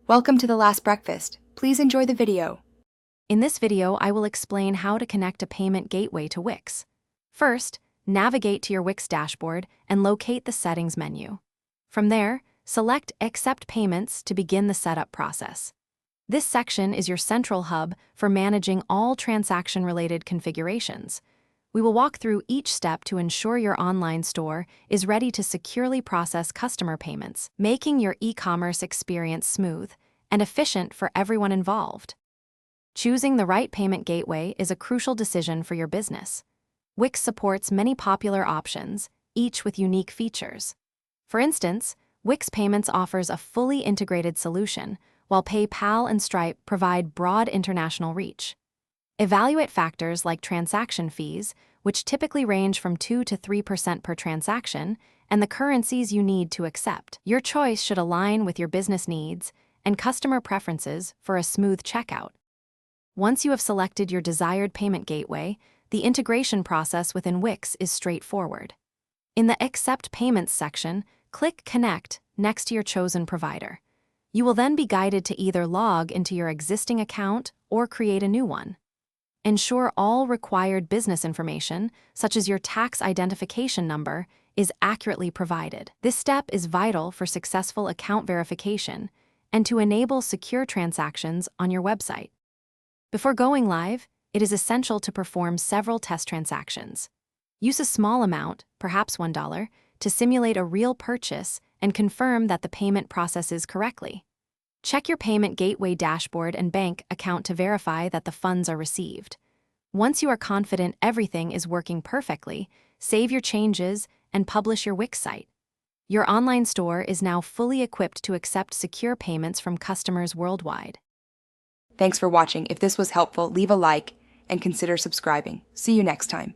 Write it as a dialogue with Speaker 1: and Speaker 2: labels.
Speaker 1: Welcome to The Last Breakfast. Please enjoy the video.
Speaker 2: In this video, I will explain how to connect a payment gateway to Wix. First, navigate to your Wix dashboard and locate the Settings menu. From there, select Accept Payments to begin the setup process. This section is your central hub for managing all transaction-related configurations. We will walk through each step to ensure your online store is ready to securely process customer payments, making your e-commerce experience smooth and efficient for everyone involved. Choosing the right payment gateway is a crucial decision for your business. Wix supports many popular options, each with unique features. For instance, Wix Payments offers a fully integrated solution, while PayPal and Stripe provide broad international reach. Evaluate factors like transaction fees, which typically range from 2 to 3% per transaction, and the currencies you need to accept. Your choice should align with your business needs and customer preferences for a smooth checkout. Once you have selected your desired payment gateway, the integration process within Wix is straightforward. In the Accept Payments section, click Connect next to your chosen provider. You will then be guided to either log into your existing account or create a new one. Ensure all required business information, such as your tax identification number, is accurately provided. This step is vital for successful account verification and to enable secure transactions on your website. Before going live, it is essential to perform several test transactions. Use a small amount, perhaps $1, to simulate a real purchase and confirm that the payment processes correctly. Check your payment gateway dashboard and bank account to verify that the funds are received. Once you are confident everything is working perfectly, save your changes and publish your Wix site. Your online store is now fully equipped to accept secure payments from customers worldwide.
Speaker 1: Thanks for watching. If this was helpful, leave a like and consider subscribing. See you next time.